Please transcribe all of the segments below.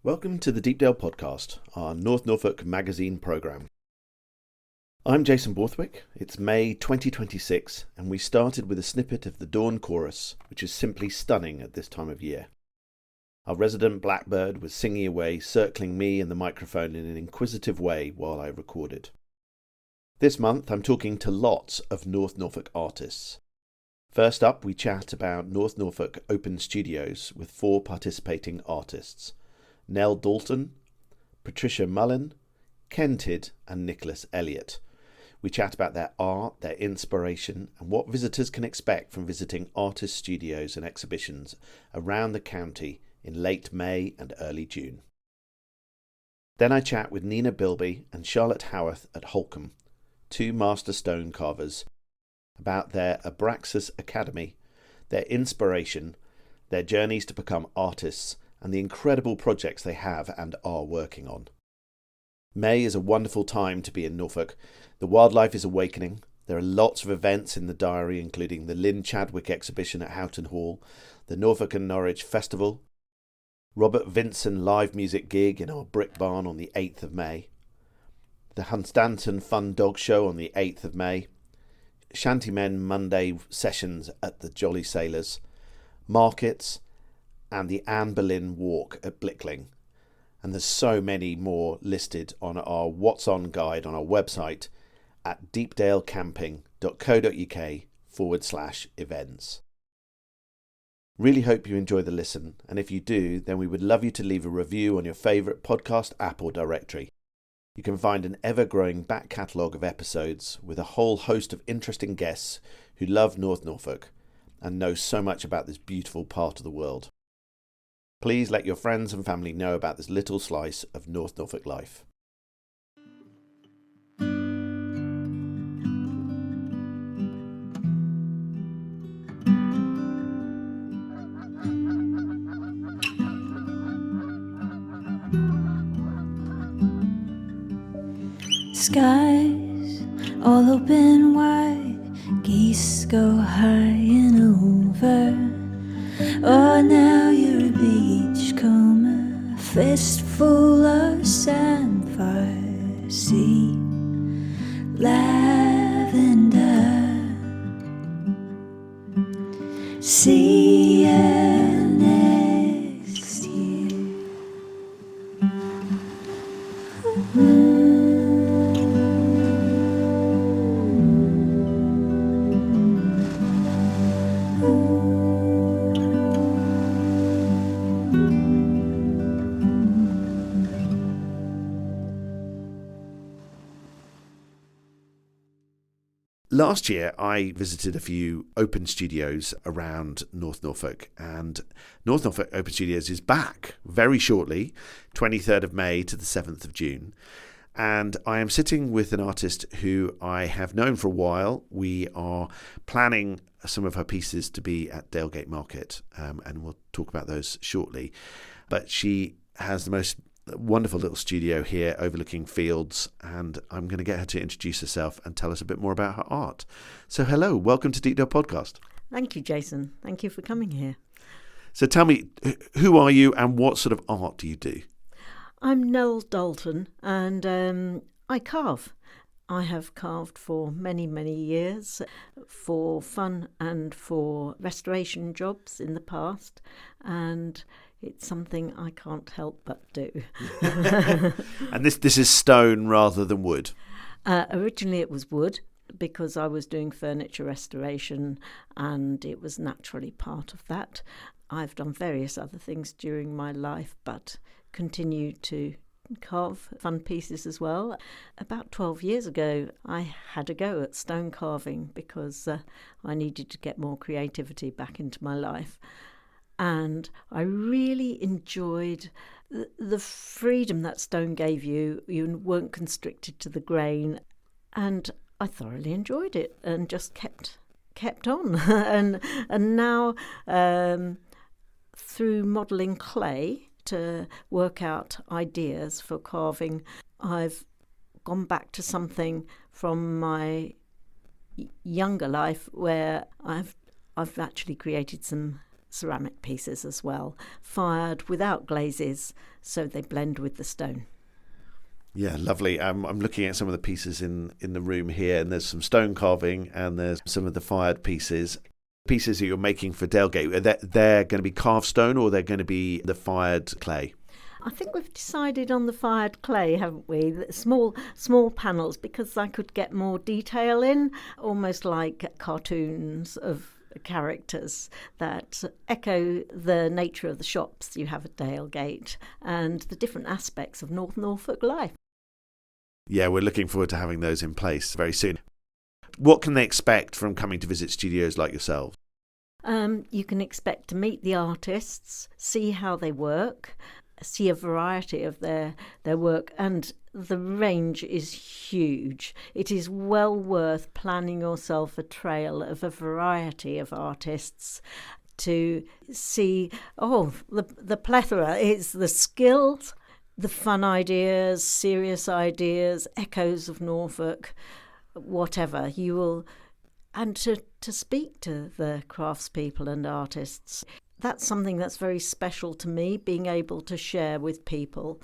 Welcome to the Deepdale Podcast, our North Norfolk magazine programme. I'm Jason Borthwick. It's May 2026 and we started with a snippet of the Dawn Chorus, which is simply stunning at this time of year. Our resident blackbird was singing away, circling me and the microphone in an inquisitive way while I recorded. This month I'm talking to lots of North Norfolk artists. First up, we chat about North Norfolk Open Studios with 4 participating artists: Nell Dalton, Patricia Mullin, Kentid and Elliott. We chat about their art, their inspiration and what visitors can expect from visiting artist studios and exhibitions around the county in late May and early June. Then I chat with Nina Bilbey and Charlotte Howarth at Holcombe, 2 master stone carvers, about their Abraxas Academy, their inspiration, their journeys to become artists, and the incredible projects they have and are working on. May is a wonderful time to be in Norfolk. The wildlife is awakening. There are lots of events in the diary, including the Lynn Chadwick exhibition at Houghton Hall, the Norfolk and Norwich Festival, Robert Vinson live music gig in our brick barn on the 8th of May, the Hunstanton Fun Dog Show on the 8th of May, Shantymen Monday sessions at the Jolly Sailors, markets, and the Anne Boleyn Walk at Blickling. And there's so many more listed on our What's On guide on our website at deepdalecamping.co.uk/events. Really hope you enjoy the listen, and if you do, then we would love you to leave a review on your favourite podcast app or directory. You can find an ever-growing back catalogue of episodes with a whole host of interesting guests who love North Norfolk and know so much about this beautiful part of the world. Please let your friends and family know about this little slice of North Norfolk life. Skies all open wide, geese go high and over. Oh, now you're a beachcomber, fistful of samphire, sea, lavender, see you next year. Last year, I visited a few open studios around North Norfolk, and North Norfolk Open Studios is back very shortly, 23rd of May to the 7th of June. And I am sitting with an artist who I have known for a while. We are planning some of her pieces to be at Dalgate Market, and we'll talk about those shortly. But she has the most wonderful little studio here overlooking fields, and I'm going to get her to introduce herself and tell us a bit more about her art. So hello, welcome to Deepdale Podcast. Thank you, Jason. Thank you for coming here. So tell me, who are you and what sort of art do you do? I'm Nell Dalton and I carve. I have carved for many, many years for fun and for restoration jobs in the past, and it's something I can't help but do. And this is stone rather than wood? Originally it was wood because I was doing furniture restoration and it was naturally part of that. I've done various other things during my life but continue to carve fun pieces as well. About 12 years ago I had a go at stone carving because I needed to get more creativity back into my life. And I really enjoyed the freedom that stone gave you. You weren't constricted to the grain, and I thoroughly enjoyed it and just kept on. and now through modelling clay to work out ideas for carving, I've gone back to something from my younger life where I've actually created some ceramic pieces as well, fired without glazes, so they blend with the stone. Yeah, lovely. I'm looking at some of the pieces in the room here, and there's some stone carving, and there's some of the fired pieces. Pieces that you're making for Dalegate, they're going to be carved stone, or they're going to be the fired clay? I think we've decided on the fired clay, haven't we? The small panels, because I could get more detail in, almost like cartoons of characters that echo the nature of the shops you have at Dalegate and the different aspects of North Norfolk life. Yeah, we're looking forward to having those in place very soon. What can they expect from coming to visit studios like yourselves? You can expect to meet the artists, see how they work, see a variety of their work, and the range is huge. It is well worth planning yourself a trail of a variety of artists to see the plethora. It's the skills, the fun ideas, serious ideas, echoes of Norfolk, whatever you will, and to speak to the craftspeople and artists. That's something that's very special to me, being able to share with people.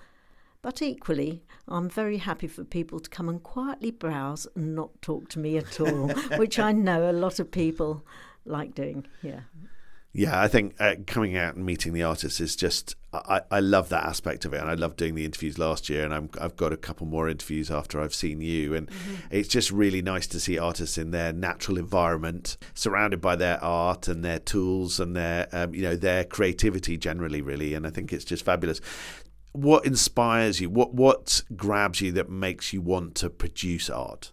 But equally, I'm very happy for people to come and quietly browse and not talk to me at all, which I know a lot of people like doing. Yeah, I think coming out and meeting the artists is just, I love that aspect of it, and I loved doing the interviews last year, and I've got a couple more interviews after I've seen you, and it's just really nice to see artists in their natural environment, surrounded by their art and their tools and their their creativity generally, really, and I think it's just fabulous. What inspires you? What grabs you that makes you want to produce art?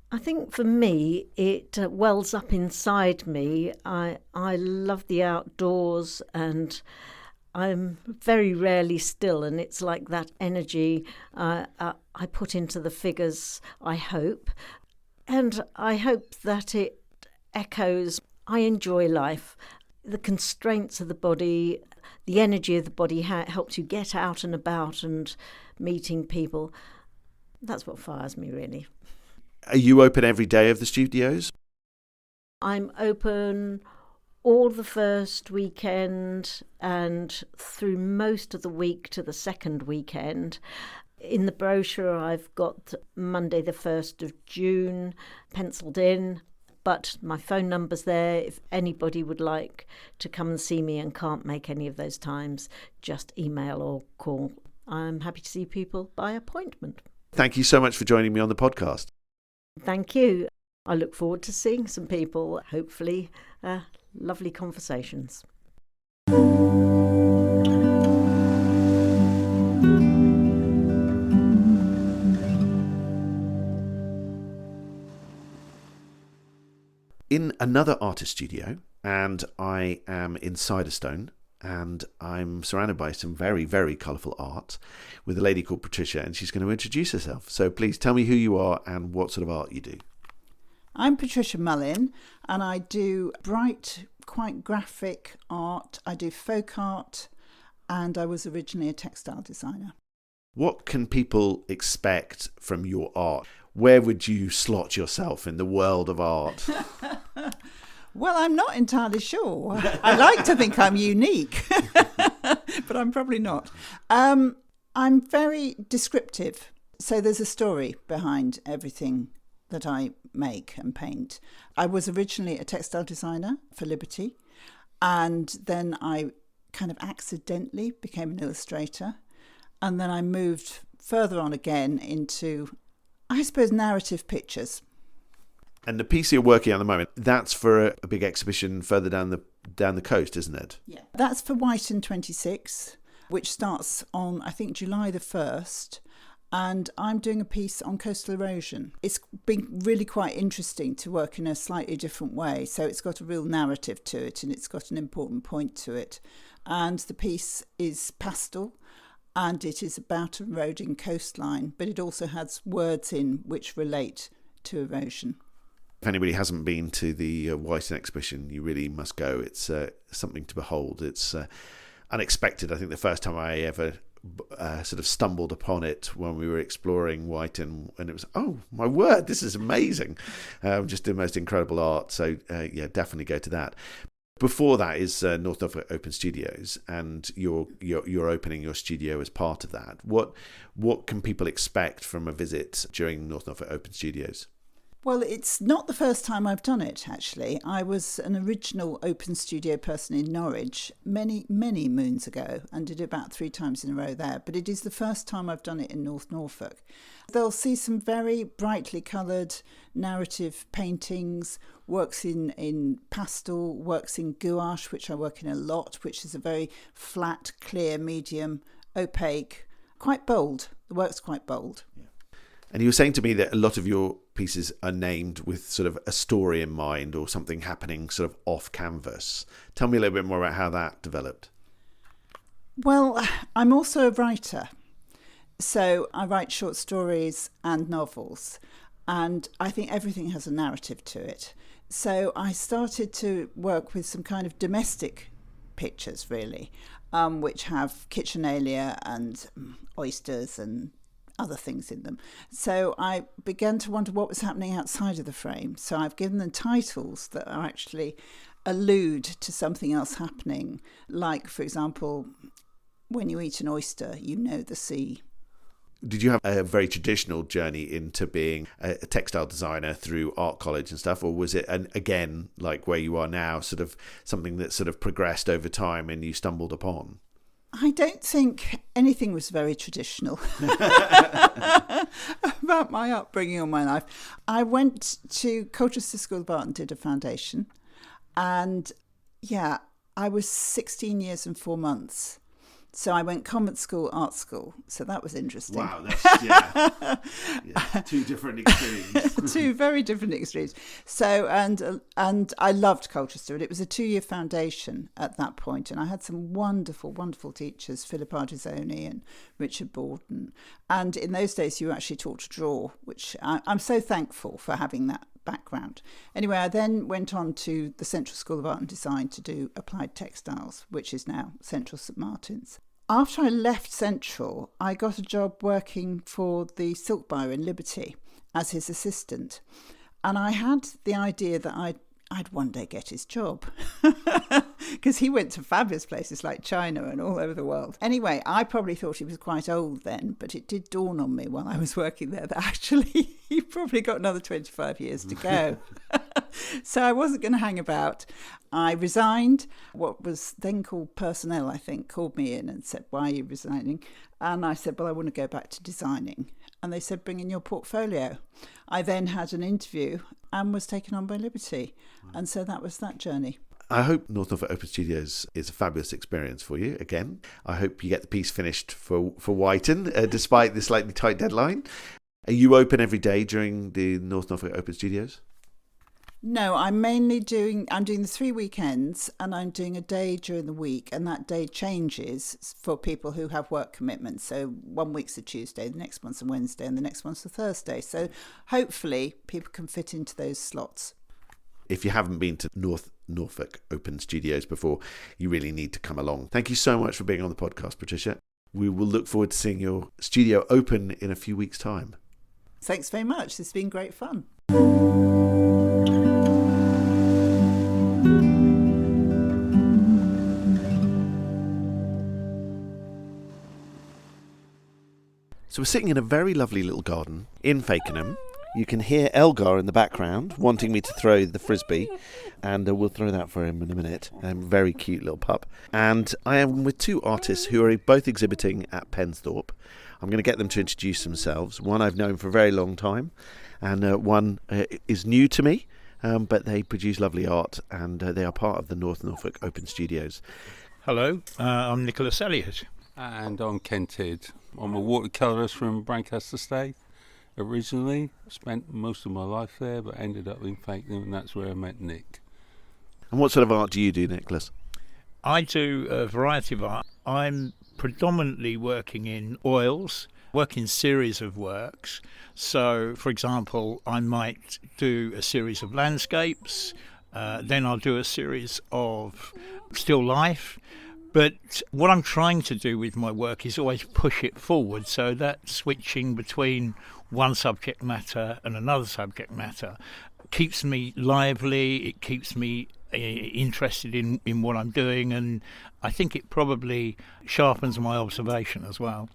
I think for me, it wells up inside me. I love the outdoors, and I'm very rarely still, and it's like that energy I put into the figures, I hope. And I hope that it echoes, I enjoy life. The constraints of the body, the energy of the body helps you get out and about and meeting people. That's what fires me, really. Are you open every day of the studios? I'm open all the first weekend and through most of the week to the second weekend. In the brochure, I've got Monday the 1st of June penciled in, but my phone number's there. If anybody would like to come and see me and can't make any of those times, just email or call. I'm happy to see people by appointment. Thank you so much for joining me on the podcast. Thank you. I look forward to seeing some people, hopefully lovely conversations. In another artist studio, and I am in Ciderstone, and I'm surrounded by some very, very colourful art with a lady called Patricia, and she's going to introduce herself. So please tell me who you are and what sort of art you do. I'm Patricia Mullin, and I do bright, quite graphic art. I do folk art, and I was originally a textile designer. What can people expect from your art? Where would you slot yourself in the world of art? Well, I'm not entirely sure. I like to think I'm unique, but I'm probably not. I'm very descriptive. So there's a story behind everything that I make and paint. I was originally a textile designer for Liberty, and then I kind of accidentally became an illustrator. And then I moved further on again into, I suppose, narrative pictures. And the piece you're working on at the moment, that's for a big exhibition further down the coast, isn't it? Yeah. That's for Whiten 26, which starts on, I think, July the 1st. And I'm doing a piece on coastal erosion. It's been really quite interesting to work in a slightly different way. So it's got a real narrative to it, and it's got an important point to it. And the piece is pastel, and it is about an eroding coastline, but it also has words in which relate to erosion. If anybody hasn't been to the Whiten exhibition, you really must go. It's something to behold. It's unexpected. I think the first time I ever sort of stumbled upon it when we were exploring Whiten, and it was, oh my word, this is amazing. Just the most incredible art. So yeah, definitely go to that. Before that is North Norfolk Open Studios, and you're opening your studio as part of that. What can people expect from a visit during North Norfolk Open Studios? Well, it's not the first time I've done it, actually. I was an original open studio person in Norwich many, many moons ago and did it about 3 times in a row there. But it is the first time I've done it in North Norfolk. They'll see some very brightly coloured narrative paintings, works in pastel, works in gouache, which I work in a lot, which is a very flat, clear, medium, opaque, quite bold. The work's quite bold. Yeah. And you were saying to me that a lot of your pieces are named with sort of a story in mind or something happening sort of off canvas. Tell me a little bit more about how that developed. Well, I'm also a writer. So I write short stories and novels, and I think everything has a narrative to it. So I started to work with some kind of domestic pictures, really, which have kitchenalia and oysters and other things in them. So I began to wonder what was happening outside of the frame. So I've given them titles that are actually allude to something else happening. Like, for example, when you eat an oyster, you know the sea. Did you have a very traditional journey into being a textile designer through art college and stuff, or was it, again, like where you are now, sort of something that sort of progressed over time and you stumbled upon? I don't think anything was very traditional about my upbringing or my life. I went to Colchester School of Art and did a foundation. And yeah, I was 16 years and 4 months. So I went convent school, art school. So that was interesting. Wow, that's, yeah, 2 different extremes. 2 very different extremes. So, and I loved Colchester, and it was a 2-year foundation at that point. And I had some wonderful, wonderful teachers, Philip Ardisoni and Richard Borden. And in those days, you were actually taught to draw, which I'm so thankful for having that background. Anyway, I then went on to the Central School of Art and Design to do applied textiles, which is now Central St Martin's. After I left Central, I got a job working for the silk buyer in Liberty as his assistant. And I had the idea that I'd one day get his job because he went to fabulous places like China and all over the world. Anyway, I probably thought he was quite old then, but it did dawn on me while I was working there that actually he probably got another 25 years to go. So I wasn't going to hang about. I resigned. What was then called personnel, I think, called me in and said, "Why are you resigning?" And I said, "Well, I want to go back to designing." And they said, "Bring in your portfolio." I then had an interview and was taken on by Liberty. And so that was that journey. I hope North Norfolk Open Studios is a fabulous experience for you. Again, I hope you get the piece finished for Whiten, despite the slightly tight deadline. Are you open every day during the North Norfolk Open Studios? No, I'm doing the 3 weekends, and I'm doing a day during the week, and that day changes for people who have work commitments. So 1 week's a Tuesday, the next one's a Wednesday, and the next one's a Thursday. So hopefully people can fit into those slots. If you haven't been to North Norfolk Open Studios before, you really need to come along. Thank you so much for being on the podcast, Patricia. We will look forward to seeing your studio open in a few weeks' time. Thanks very much. It's been great fun. So we're sitting in a very lovely little garden in Fakenham. You can hear Elgar in the background wanting me to throw the frisbee, and we'll throw that for him in a minute. Very cute little pup. And I am with 2 artists who are both exhibiting at Pensthorpe. I'm going to get them to introduce themselves. One I've known for a very long time, and one is new to me, but they produce lovely art, and they are part of the North Norfolk Open Studios. Hello, I'm Nichola Elliott. And I'm Ken Tidd. I'm a watercolourist from Brancaster State originally. Spent most of my life there, but ended up in Fakenham, and that's where I met Nick. And what sort of art do you do, Nicholas? I do a variety of art. I'm predominantly working in oils, work in series of works. So, for example, I might do a series of landscapes, then I'll do a series of still life. But what I'm trying to do with my work is always push it forward, so that switching between one subject matter and another subject matter keeps me lively, it keeps me interested in what I'm doing, and I think it probably sharpens my observation as well.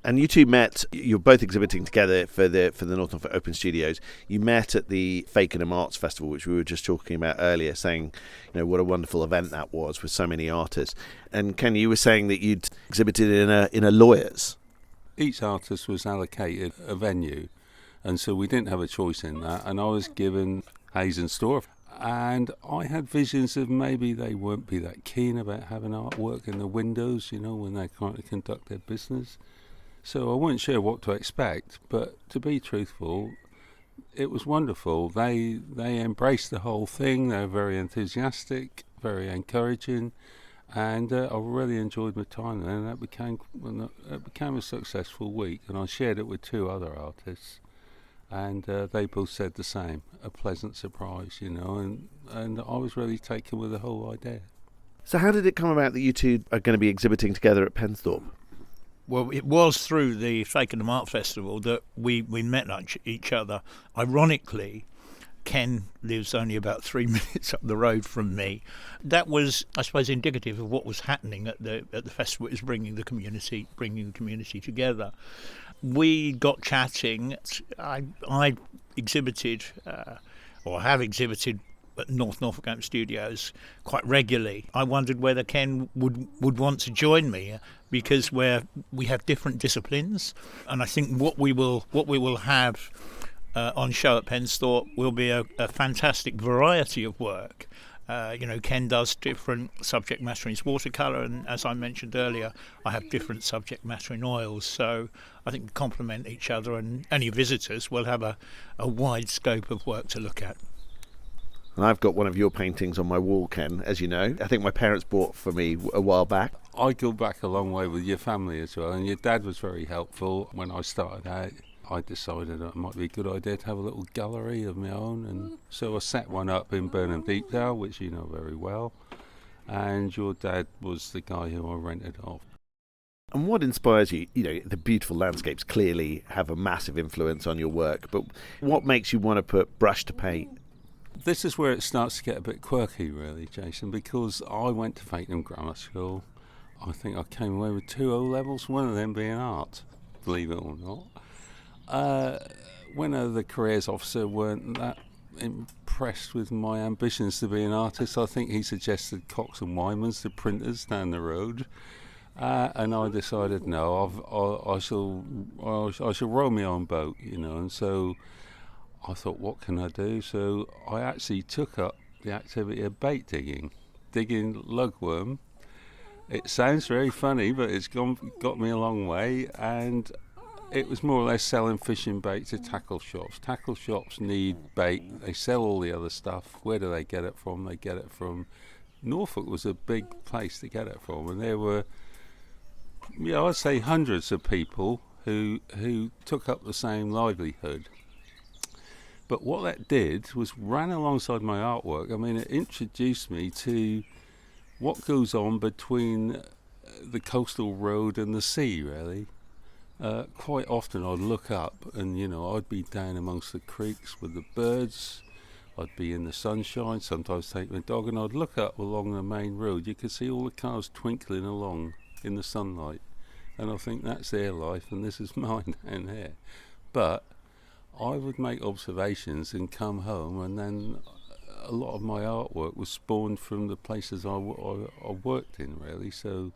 And you two met, you're both exhibiting together for the North Norfolk Open Studios. You met at the Fakenham Arts Festival, which we were just talking about earlier, saying, what a wonderful event that was with so many artists. And Ken, you were saying that you'd exhibited in a lawyer's. Each artist was allocated a venue, and so we didn't have a choice in that. And I was given Hayes and Store, and I had visions of maybe they won't be that keen about having artwork in the windows, when they kind of conduct their business. So I wasn't sure what to expect, but to be truthful, it was wonderful. They embraced the whole thing. They were very enthusiastic, very encouraging, and I really enjoyed my time there. And it became a successful week. And I shared it with two other artists, and they both said the same. A pleasant surprise, and I was really taken with the whole idea. So how did it come about that you two are going to be exhibiting together at Pensthorpe? Well, it was through the Fakenham Art Festival that we met each other. Ironically, Ken lives only about 3 minutes up the road from me. That was, I suppose, indicative of what was happening at the festival. It was bringing the community together. We got chatting. I exhibited, or have exhibited, at North Norfolk Open Studios quite regularly. I wondered whether Ken would want to join me, because we have different disciplines, and I think what we will have on show at Pensthorpe will be a fantastic variety of work. Ken does different subject matter in watercolour, and as I mentioned earlier, I have different subject matter in oils, so I think we complement each other, and any visitors will have a wide scope of work to look at. And I've got one of your paintings on my wall, Ken, as you know. I think my parents bought for me a while back. I go back a long way with your family as well, and your dad was very helpful. When I started out, I decided it might be a good idea to have a little gallery of my own, and so I set one up in Burnham Deepdale, which you know very well, and your dad was the guy who I rented off. And what inspires you? The beautiful landscapes clearly have a massive influence on your work, but what makes you want to put brush to paint? This is where it starts to get a bit quirky, really, Jason, because I went to Fakenham Grammar School. I think I came away with 2 O-levels, one of them being art, believe it or not. When the careers officer weren't that impressed with my ambitions to be an artist, I think he suggested Cox and Wyman's, the printers down the road. And I decided, no, I shall row my own boat, and so I thought, what can I do? So I actually took up the activity of bait digging lugworm. It sounds very funny, but it's got me a long way, and it was more or less selling fishing bait to tackle shops. Tackle shops need bait. They sell all the other stuff. Where do they get it from? They get it from Norfolk. Was a big place to get it from, and there were, I'd say hundreds of people who took up the same livelihood. But what that did was ran alongside my artwork. I mean, it introduced me to what goes on between the coastal road and the sea, really. Quite often I'd look up and, I'd be down amongst the creeks with the birds. I'd be in the sunshine, sometimes take my dog, and I'd look up along the main road. You could see all the cars twinkling along in the sunlight. And I think that's their life and this is mine down here. But I would make observations and come home, and then a lot of my artwork was spawned from the places I worked in, really. So,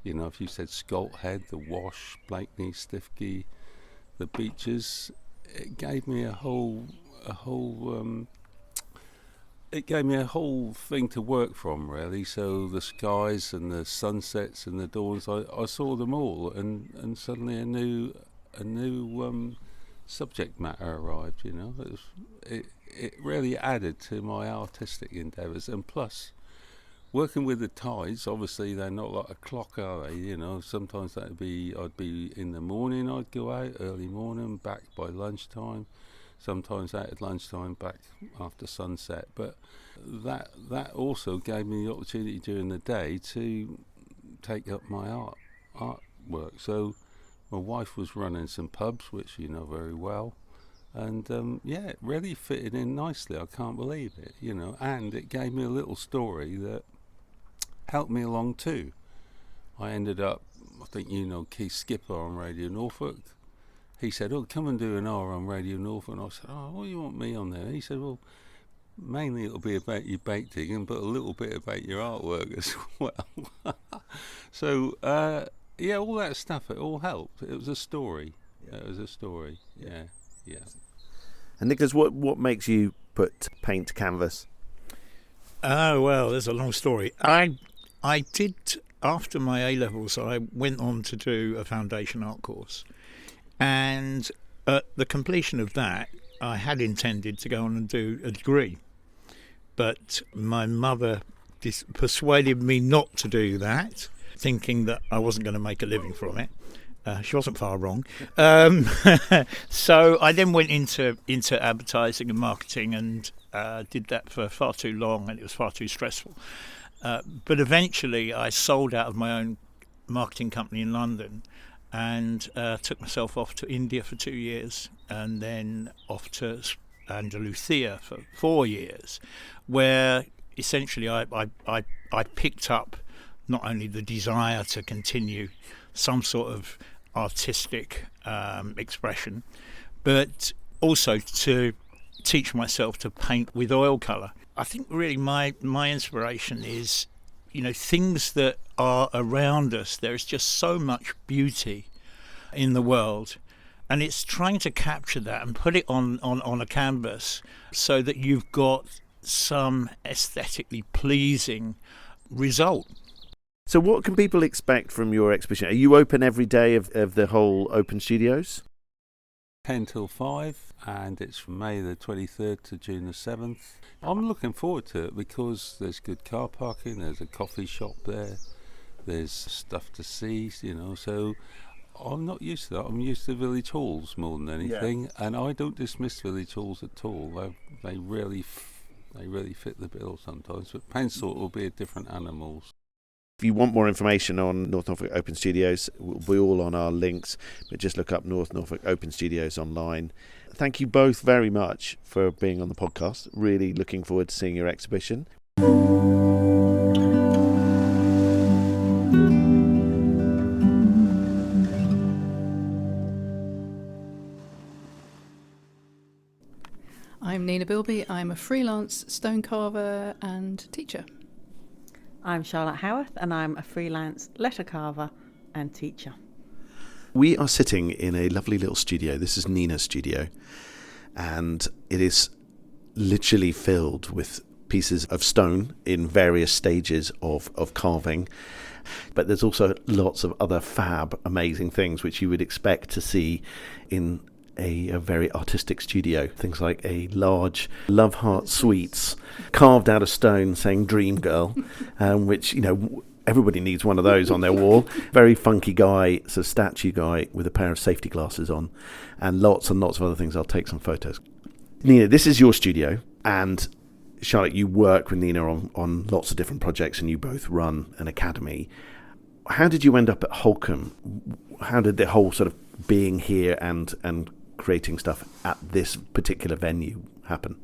if you said Scalt Head, the Wash, Blakeney, Stiffkey, the beaches, it gave me a whole thing to work from, really. So the skies and the sunsets and the dawns, I saw them all, and suddenly a new subject matter arrived. It really added to my artistic endeavours, and plus working with the tides, obviously they're not like a clock, are they? Sometimes I'd be in the morning, I'd go out early morning, back by lunchtime, sometimes out at lunchtime, back after sunset. But that also gave me the opportunity during the day to take up my artwork. So my wife was running some pubs, which you know very well, And it really fitted in nicely. I can't believe it, and it gave me a little story that helped me along too. I ended up, I think Keith Skipper on Radio Norfolk. He said, "Oh, come and do an hour on Radio Norfolk." And I said, "Oh, what do you want me on there?" He said, "Well, mainly it'll be about your bake digging, but a little bit about your artwork as well." So, all that stuff, it all helped. It was a story. It was a story, yeah. And Nicholas, what makes you put paint to canvas? Oh, well, there's a long story. I did, after my A-levels, I went on to do a foundation art course. And at the completion of that, I had intended to go on and do a degree. But my mother persuaded me not to do that, thinking that I wasn't going to make a living from it. She wasn't far wrong. So I then went into advertising and marketing and did that for far too long, and it was far too stressful. But eventually I sold out of my own marketing company in London and took myself off to India for 2 years and then off to Andalusia for 4 years, where essentially I picked up not only the desire to continue some sort of artistic expression, but also to teach myself to paint with oil colour. I think really my inspiration is, things that are around us. There is just so much beauty in the world, and it's trying to capture that and put it on a canvas so that you've got some aesthetically pleasing result. So what can people expect from your exhibition? Are you open every day of the whole open studios? 10 till 5, and it's from May the 23rd to June the 7th. I'm looking forward to it because there's good car parking, there's a coffee shop there, there's stuff to see, so I'm not used to that. I'm used to village halls more than anything, and I don't dismiss village halls at all. They really fit the bill sometimes, but Pensort will be a different animal. If you want more information on North Norfolk Open Studios, we'll be all on our links, but just look up North Norfolk Open Studios online. Thank you both very much for being on the podcast. Really looking forward to seeing your exhibition. I'm Nina Bilbey. I'm a freelance stone carver and teacher. I'm Charlotte Howarth, and I'm a freelance letter carver and teacher. We are sitting in a lovely little studio. This is Nina's studio, and it is literally filled with pieces of stone in various stages of carving. But there's also lots of other fab, amazing things which you would expect to see in a very artistic studio. Things like a large Love Heart Sweets carved out of stone saying Dream Girl, which, everybody needs one of those on their wall. Very funky guy, sort of statue guy with a pair of safety glasses on, and lots of other things. I'll take some photos. Nina, this is your studio, and Charlotte, you work with Nina on lots of different projects, and you both run an academy. How did you end up at Holcombe? How did the whole sort of being here and creating stuff at this particular venue happen?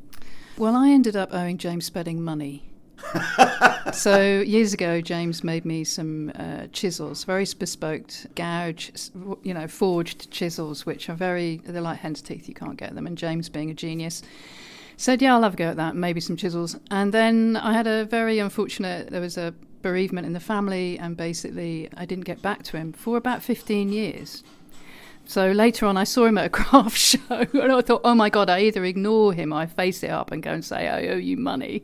Well, I ended up owing James Spedding money. So years ago, James made me some chisels, very bespoke, forged chisels, which are they're like hen's teeth, you can't get them. And James, being a genius, said, yeah, I'll have a go at that, maybe some chisels. And then I had a very unfortunate, there was a bereavement in the family, and basically I didn't get back to him for about 15 years. So later on, I saw him at a craft show, and I thought, oh my God, I either ignore him, I face it up and go and say, I owe you money.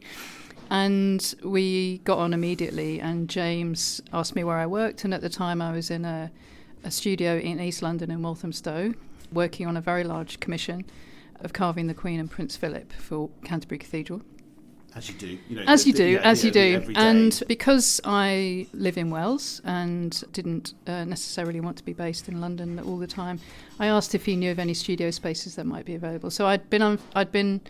And we got on immediately, and James asked me where I worked, and at the time I was in a studio in East London in Walthamstow, working on a very large commission of carving the Queen and Prince Philip for Canterbury Cathedral. As you do. As you do. And because I live in Wales and didn't necessarily want to be based in London all the time, I asked if he knew of any studio spaces that might be available. So I'd been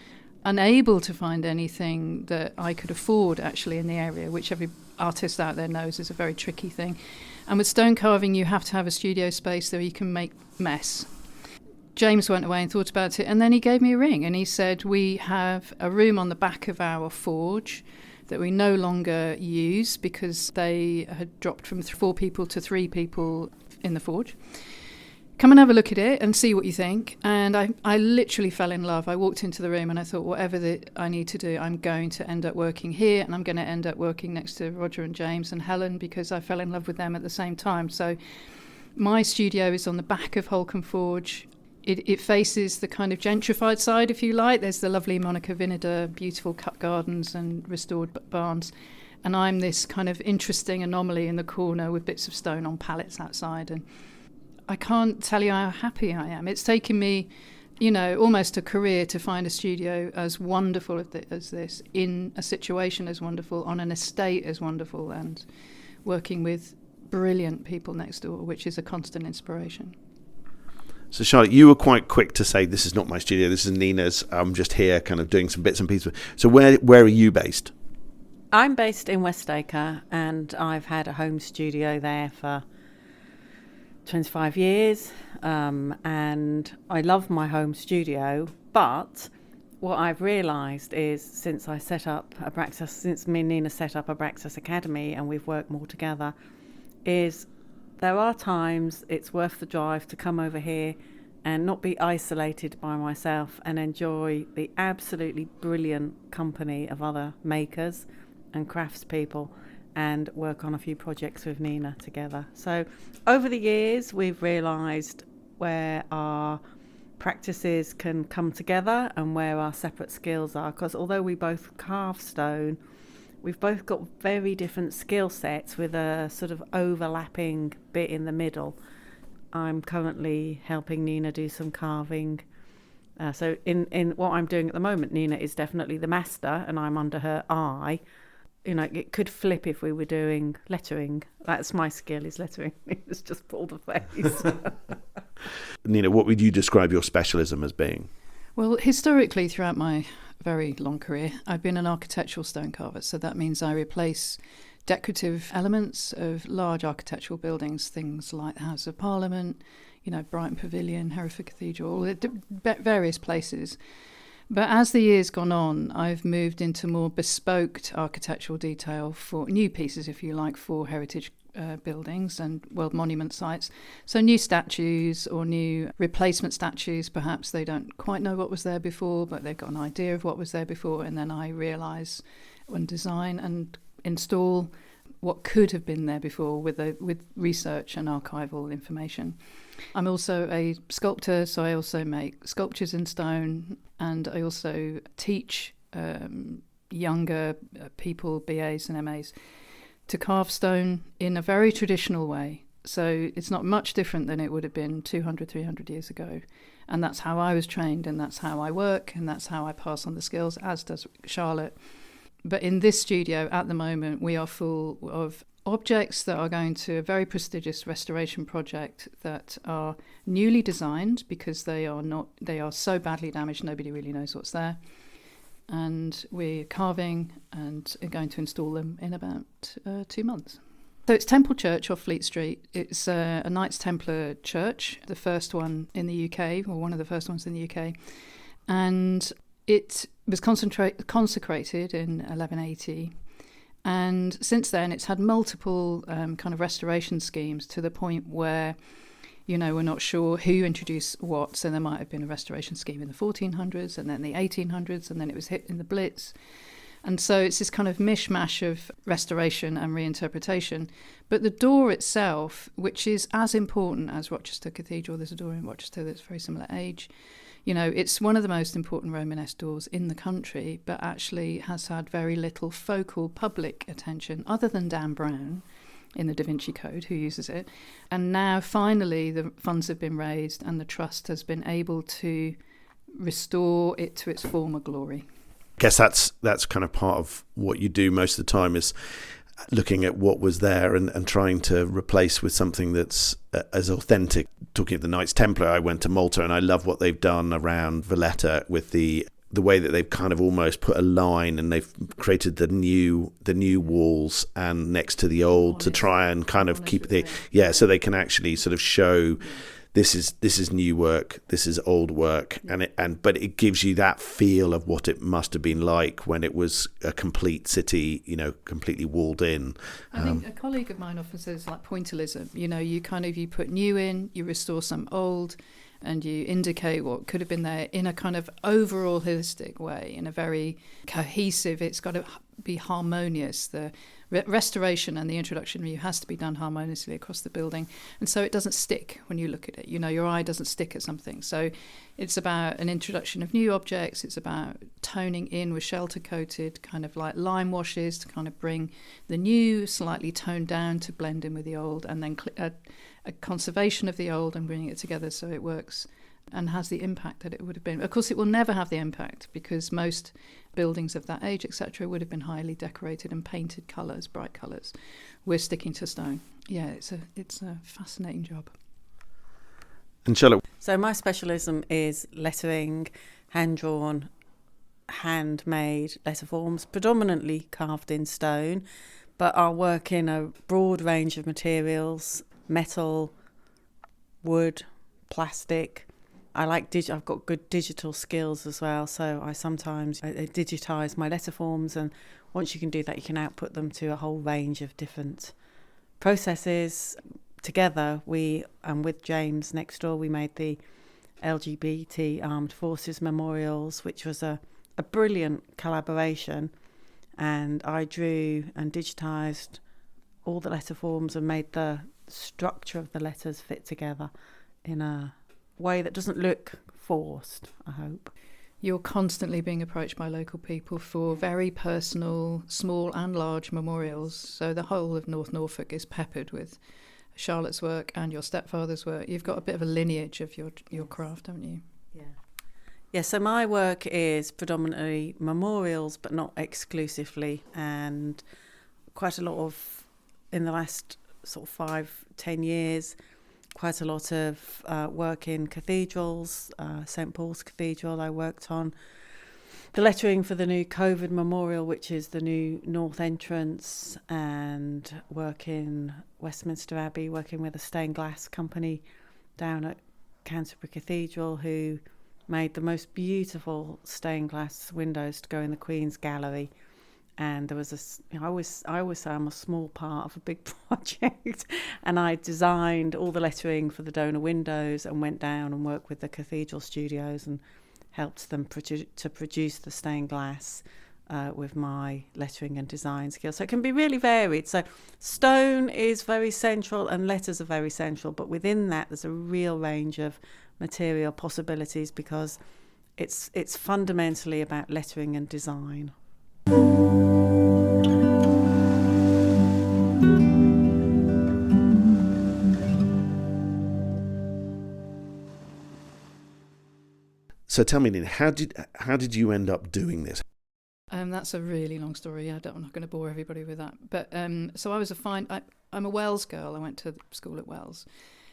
unable to find anything that I could afford actually in the area, which every artist out there knows is a very tricky thing. And with stone carving, you have to have a studio space so you can make mess. James went away and thought about it, and then he gave me a ring and he said, we have a room on the back of our forge that we no longer use because they had dropped from 4 people to 3 people in the forge. Come and have a look at it and see what you think. And I literally fell in love. I walked into the room and I thought, whatever I need to do, I'm going to end up working here, and I'm going to end up working next to Roger and James and Helen because I fell in love with them at the same time. So my studio is on the back of Holcombe Forge. It faces the kind of gentrified side, if you like. There's the lovely Monica Vinader, beautiful cut gardens and restored barns. And I'm this kind of interesting anomaly in the corner with bits of stone on pallets outside. And I can't tell you how happy I am. It's taken me, almost a career to find a studio as wonderful as this, in a situation as wonderful, on an estate as wonderful, and working with brilliant people next door, which is a constant inspiration. So Charlotte, you were quite quick to say, this is not my studio, this is Nina's. I'm just here kind of doing some bits and pieces. So where are you based? I'm based in Westacre, and I've had a home studio there for 25 years, and I love my home studio, but what I've realised is since me and Nina set up Abraxas Academy and we've worked more together, is there are times it's worth the drive to come over here and not be isolated by myself and enjoy the absolutely brilliant company of other makers and craftspeople and work on a few projects with Nina together. So over the years we've realised where our practices can come together and where our separate skills are, because although we both carve stone, we've both got very different skill sets with a sort of overlapping bit in the middle. I'm currently helping Nina do some carving. So in what I'm doing at the moment, Nina is definitely the master and I'm under her eye. It could flip if we were doing lettering. That's my skill, is lettering. It's just pull the face. Nina, what would you describe your specialism as being? Well, historically, throughout my very long career, I've been an architectural stone carver. So that means I replace decorative elements of large architectural buildings, things like the House of Parliament, Brighton Pavilion, Hereford Cathedral, various places. But as the years gone on, I've moved into more bespoke architectural detail for new pieces, if you like, for heritage buildings and world monument sites. So new statues or new replacement statues, perhaps they don't quite know what was there before, but they've got an idea of what was there before, and then I realise and design and install what could have been there before with research and archival information. I'm also a sculptor, so I also make sculptures in stone, and I also teach younger people, BAs and MAs, to carve stone in a very traditional way. So it's not much different than it would have been 200, 300 years ago. And that's how I was trained, and that's how I work, and that's how I pass on the skills, as does Charlotte. But in this studio at the moment, we are full of objects that are going to a very prestigious restoration project that are newly designed because they are so badly damaged nobody really knows what's there. And we're carving and are going to install them in about 2 months. So it's Temple Church off Fleet Street. It's a Knights Templar church, the first one in the UK, or one of the first ones in the UK. And it was consecrated in 1180. And since then, it's had multiple kind of restoration schemes to the point where, we're not sure who introduced what. So there might have been a restoration scheme in the 1400s and then the 1800s, and then it was hit in the Blitz. And so it's this kind of mishmash of restoration and reinterpretation. But the door itself, which is as important as Rochester Cathedral, there's a door in Rochester that's very similar age. It's one of the most important Romanesque doors in the country, but actually has had very little focal public attention other than Dan Brown in the Da Vinci Code, who uses it. And now finally the funds have been raised and the trust has been able to restore it to its former glory. I guess that's kind of part of what you do most of the time, is looking at what was there and trying to replace with something that's as authentic. Talking of the Knights Templar, I went to Malta and I love what they've done around Valletta with the way that they've kind of almost put a line and they've created the new walls and next to the old to try and kind of keep so they can actually sort of show this is new work, this is old work, but it gives you that feel of what it must have been like when it was a complete city, completely walled in. I think a colleague of mine often says like pointillism. You put new in, you restore some old, and you indicate what could have been there in a kind of overall holistic way, in a very cohesive. It's got to be harmonious. The restoration and the introduction view has to be done harmoniously across the building, and so it doesn't stick when you look at it. Your eye doesn't stick at something. So it's about an introduction of new objects. It's about toning in with shelter coated kind of like lime washes to kind of bring the new slightly toned down to blend in with the old, and then a conservation of the old and bringing it together so it works and has the impact that it would have been. Of course, it will never have the impact because most buildings of that age, etc., would have been highly decorated and painted colours, bright colours. We're sticking to stone. Yeah, it's a fascinating job. And Charlotte? So my specialism is lettering, hand-drawn, handmade letter forms, predominantly carved in stone, but I'll work in a broad range of materials: metal, wood, plastic. I've got good digital skills as well, so I sometimes digitise my letter forms, and once you can do that, you can output them to a whole range of different processes. Together, with James next door, we made the LGBT Armed Forces memorials, which was a brilliant collaboration, and I drew and digitised all the letter forms and made the structure of the letters fit together in a way that doesn't look forced, I hope. You're constantly being approached by local people for very personal, small and large memorials. So the whole of North Norfolk is peppered with Charlotte's work and your stepfather's work. You've got a bit of a lineage of your craft, haven't you? Yeah, so my work is predominantly memorials, but not exclusively, and quite a lot of, in the last sort of 5-10 years, quite a lot of work in cathedrals. St Paul's Cathedral I worked on. The lettering for the new COVID memorial, which is the new north entrance, and work in Westminster Abbey, working with a stained glass company down at Canterbury Cathedral who made the most beautiful stained glass windows to go in the Queen's Gallery. And there was I always say I'm a small part of a big project, and I designed all the lettering for the donor windows and went down and worked with the cathedral studios and helped them to produce the stained glass with my lettering and design skills. So it can be really varied. So stone is very central and letters are very central, but within that there's a real range of material possibilities because it's fundamentally about lettering and design. So tell me, Nina, how did you end up doing this? That's a really long story. I'm not going to bore everybody with that. But so I'm a Wells girl. I went to school at Wells.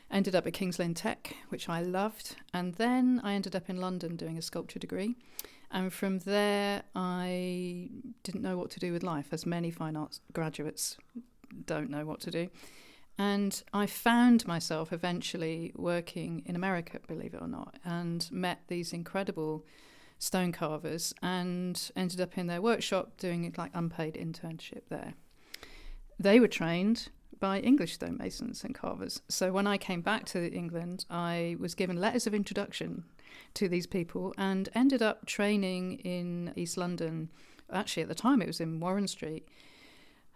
Ended up at King's Lynn Tech, which I loved. And then I ended up in London doing a sculpture degree. And from there, I didn't know what to do with life, as many fine arts graduates don't know what to do. And I found myself eventually working in America, believe it or not, and met these incredible stone carvers and ended up in their workshop doing like unpaid internship there. They were trained by English stonemasons and carvers. So when I came back to England, I was given letters of introduction to these people and ended up training in East London. Actually, at the time, it was in Warren Street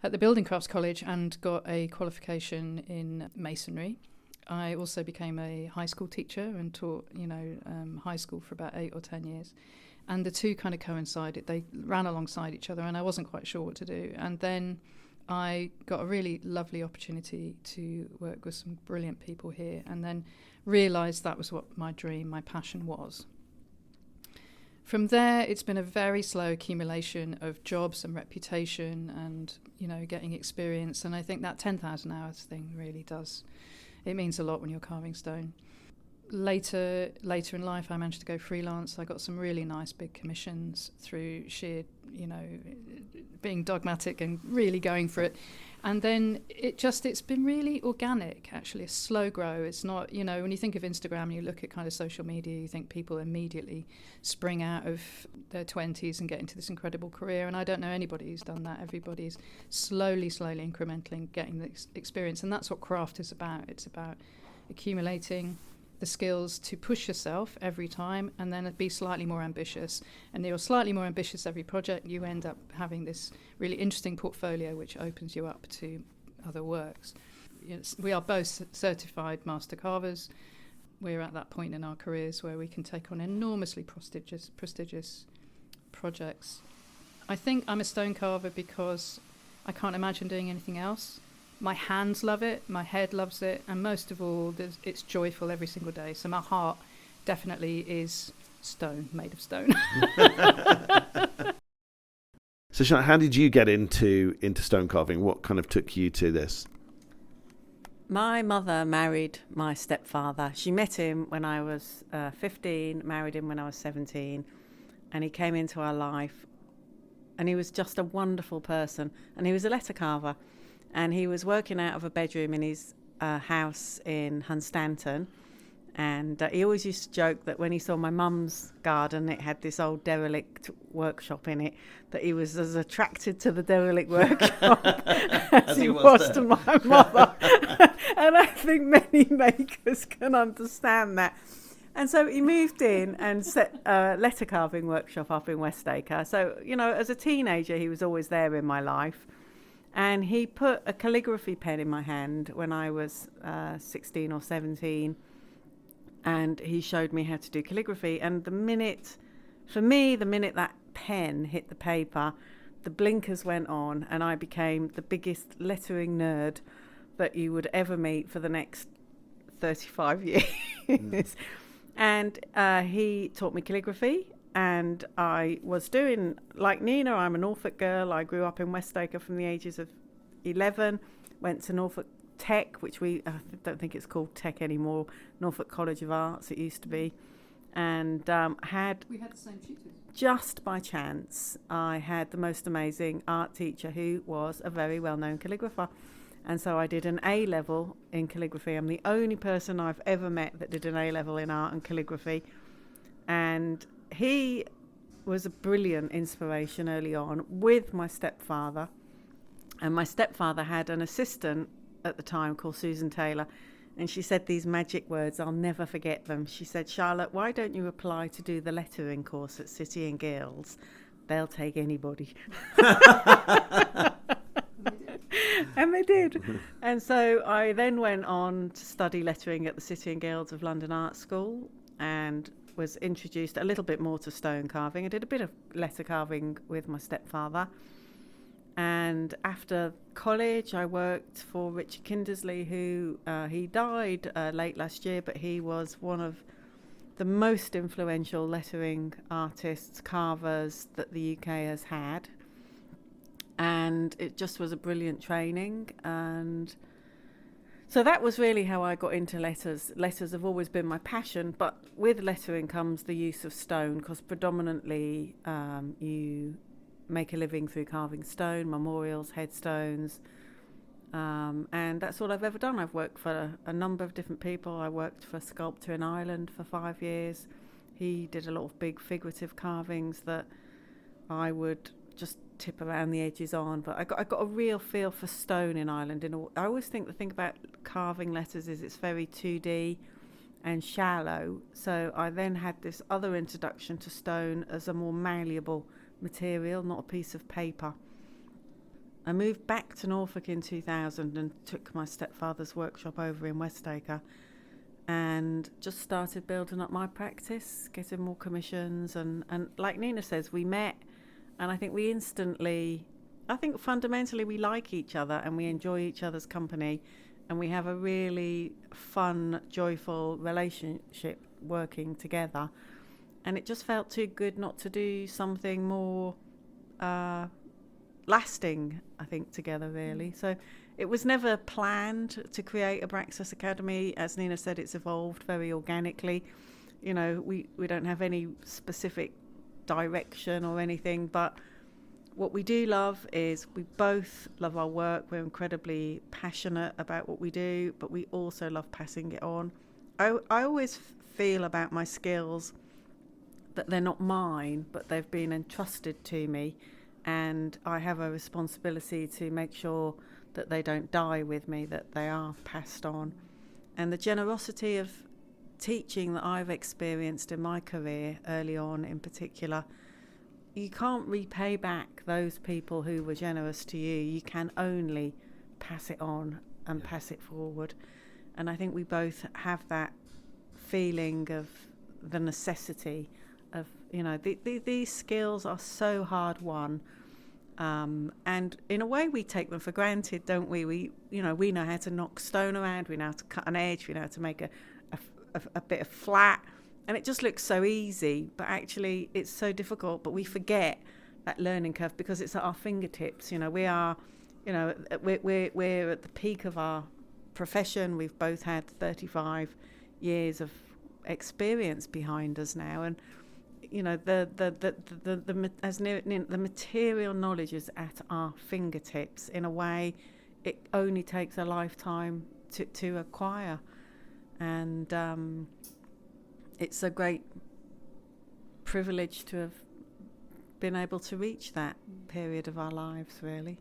at the Building Crafts College, and got a qualification in masonry. I also became a high school teacher and taught, high school for about 8 or 10 years. And the two kind of coincided. They ran alongside each other, and I wasn't quite sure what to do. And then I got a really lovely opportunity to work with some brilliant people here, and then realised that was what my dream, my passion was. From there, it's been a very slow accumulation of jobs and reputation and, getting experience. And I think that 10,000 hours thing really does. It means a lot when you're carving stone. Later in life, I managed to go freelance. I got some really nice big commissions through sheer, being dogmatic and really going for it. And then it's been really organic, actually, a slow grow. It's not, when you think of Instagram and you look at kind of social media, you think people immediately spring out of their 20s and get into this incredible career. And I don't know anybody who's done that. Everybody's slowly, incrementally getting this experience. And that's what craft is about. It's about accumulating the skills to push yourself every time and then be slightly more ambitious. And you're slightly more ambitious every project, you end up having this really interesting portfolio which opens you up to other works. We are both certified master carvers. We're at that point in our careers where we can take on enormously prestigious projects. I think I'm a stone carver because I can't imagine doing anything else. My hands love it, my head loves it, and most of all, it's joyful every single day. So my heart definitely is stone, made of stone. So, Charlotte, how did you get into stone carving? What kind of took you to this? My mother married my stepfather. She met him when I was 15, married him when I was 17, and he came into our life, and he was just a wonderful person, and he was a letter carver. And he was working out of a bedroom in his house in Hunstanton. And he always used to joke that when he saw my mum's garden, it had this old derelict workshop in it, that he was as attracted to the derelict workshop as he was to my mother. And I think many makers can understand that. And so he moved in and set a letter carving workshop up in Westacre. So, as a teenager, he was always there in my life. And he put a calligraphy pen in my hand when I was 16 or 17. And he showed me how to do calligraphy. And the minute that pen hit the paper, the blinkers went on and I became the biggest lettering nerd that you would ever meet for the next 35 years. And he taught me calligraphy. And I was doing, like Nina, I'm a Norfolk girl. I grew up in Westacre from the ages of 11, went to Norfolk Tech, which I don't think it's called Tech anymore, Norfolk College of Arts, it used to be. And we had the same tutors. Just by chance, I had the most amazing art teacher who was a very well-known calligrapher. And so I did an A-level in calligraphy. I'm the only person I've ever met that did an A-level in art and calligraphy. And he was a brilliant inspiration early on with my stepfather. And my stepfather had an assistant at the time called Susan Taylor. And she said these magic words, I'll never forget them. She said, Charlotte, why don't you apply to do the lettering course at City and Guilds? They'll take anybody. And they did. And so I then went on to study lettering at the City and Guilds of London Art School and was introduced a little bit more to stone carving. I did a bit of letter carving with my stepfather. And after college, I worked for Richard Kindersley, who he died late last year, but he was one of the most influential lettering artists, carvers that the UK has had. And it just was a brilliant training. And so that was really how I got into letters. Letters have always been my passion, but with lettering comes the use of stone, because predominantly you make a living through carving stone, memorials, headstones, and that's all I've ever done. I've worked for a number of different people. I worked for a sculptor in Ireland for 5 years. He did a lot of big figurative carvings that I would just tip around the edges on, but I got a real feel for stone in Ireland. I always think the thing about carving letters is it's very 2D and shallow, so I then had this other introduction to stone as a more malleable material, not a piece of paper. I moved back to Norfolk in 2000 and took my stepfather's workshop over in Westacre and just started building up my practice, getting more commissions, and like Nina says, we met. And I think fundamentally we like each other and we enjoy each other's company and we have a really fun, joyful relationship working together. And it just felt too good not to do something more lasting, I think, together, really. So it was never planned to create Abraxas Academy. As Nina said, it's evolved very organically. We don't have any specific direction or anything, but What we do love is we both love our work. We're incredibly passionate about what we do, but we also love passing it on. I always feel about my skills that they're not mine, but they've been entrusted to me, and I have a responsibility to make sure that they don't die with me, that they are passed on. And the generosity of teaching that I've experienced in my career early on in particular, you can't repay back those people who were generous to you. You can only pass it on and pass it forward. And I think we both have that feeling of the necessity of, these skills are so hard won. And in a way we take them for granted, don't we? We know how to knock stone around, we know how to cut an edge, we know how to make a bit of flat. And it just looks so easy, but actually it's so difficult. But we forget that learning curve because it's at our fingertips. We are, we're at the peak of our profession. We've both had 35 years of experience behind us now, and the material knowledge is at our fingertips. In a way, it only takes a lifetime to acquire, and it's a great privilege to have been able to reach that period of our lives, really.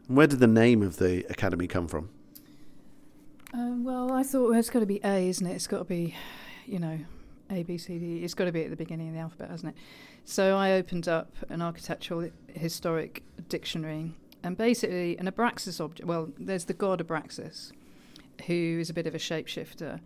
Where did the name of the academy come from? Well, I thought it's got to be A, isn't it? It's got to be, A, B, C, D. It's got to be at the beginning of the alphabet, hasn't it? So I opened up an architectural historic dictionary, and basically an Abraxas object. Well, there's the god Abraxas, who is a bit of a shapeshifter.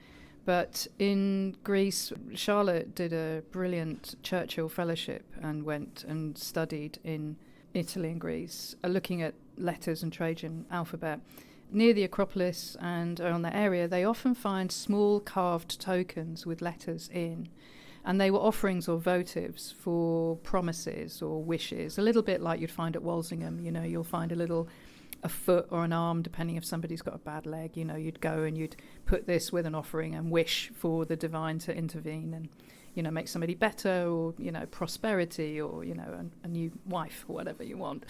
But in Greece, Charlotte did a brilliant Churchill fellowship and went and studied in Italy and Greece, looking at letters and Trajan alphabet. Near the Acropolis and around that area, they often find small carved tokens with letters in. And they were offerings or votives for promises or wishes, a little bit like you'd find at Walsingham. You'll find a foot or an arm, depending if somebody's got a bad leg. You'd go and you'd put this with an offering and wish for the divine to intervene and, make somebody better, or, prosperity, or, a new wife, or whatever you want.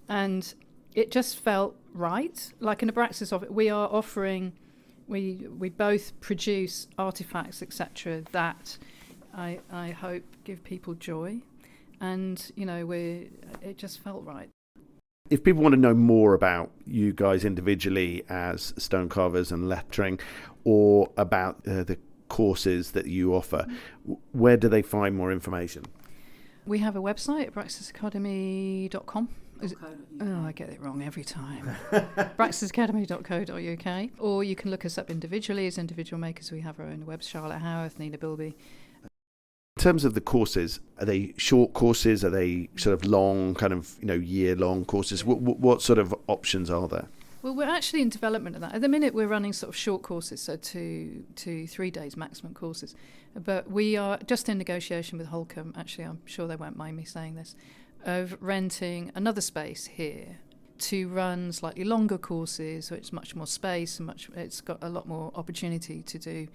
And it just felt right. Like an Abraxas of it, we are offering, we both produce artifacts, etc., that I hope give people joy. And, it just felt right. If people want to know more about you guys individually as stone carvers and lettering, or about the courses that you offer, where do they find more information? We have a website, abraxasacademy.com. Oh, I get it wrong every time. abraxasacademy.co.uk. Or you can look us up individually as individual makers. We have our own webs, Charlotte Howarth, Nina Bilbey. In terms of the courses, are they short courses? Are they sort of long, kind of, year-long courses? What sort of options are there? Well, we're actually in development of that. At the minute, we're running sort of short courses, so 2 to 3 days maximum courses. But we are just in negotiation with Holcomb, actually, I'm sure they won't mind me saying this, of renting another space here to run slightly longer courses, so it's much more space and it's got a lot more opportunity to do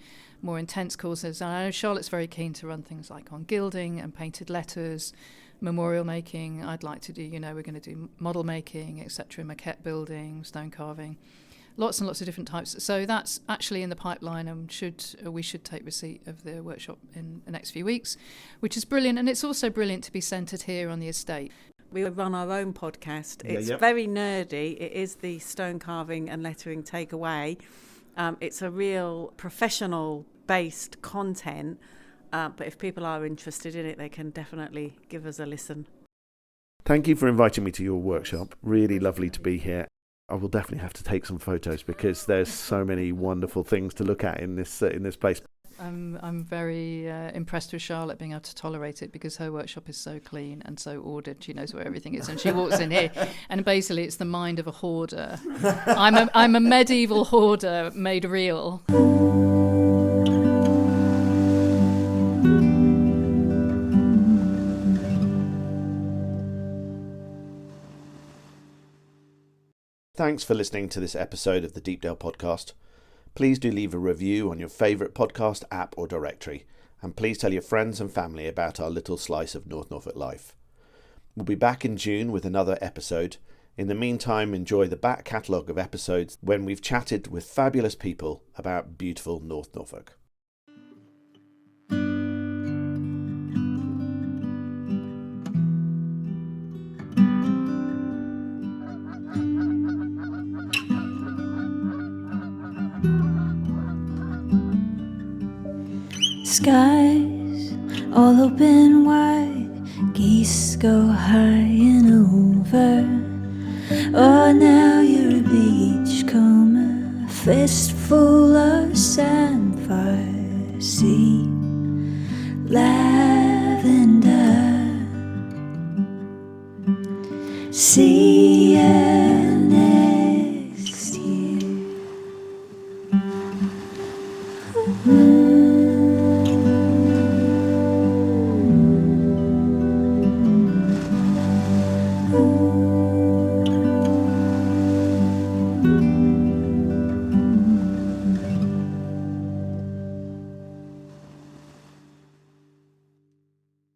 more intense courses. And I know Charlotte's very keen to run things like on gilding and painted letters, memorial making. I'd like to do, we're going to do model making, etc., maquette building, stone carving, lots and lots of different types. So that's actually in the pipeline, and we should take receipt of the workshop in the next few weeks, which is brilliant. And it's also brilliant to be centred here on the estate. We run our own podcast. It's very nerdy. It is the Stone Carving and Lettering Takeaway. It's a real professional-based content, but if people are interested in it, they can definitely give us a listen. Thank you for inviting me to your workshop. Really lovely to be here. I will definitely have to take some photos because there's so many wonderful things to look at in this place. I'm very impressed with Charlotte being able to tolerate it, because her workshop is so clean and so ordered. She knows where everything is, and she walks in here, and basically it's the mind of a hoarder. I'm a medieval hoarder made real. Thanks for listening to this episode of the Deepdale Podcast. Please do leave a review on your favourite podcast app or directory, and please tell your friends and family about our little slice of North Norfolk life. We'll be back in June with another episode. In the meantime, enjoy the back catalogue of episodes when we've chatted with fabulous people about beautiful North Norfolk. Skies all open wide, geese go high and over. Oh, now you're a beachcomber, fistful of samphire, sea, lavender. See you next year.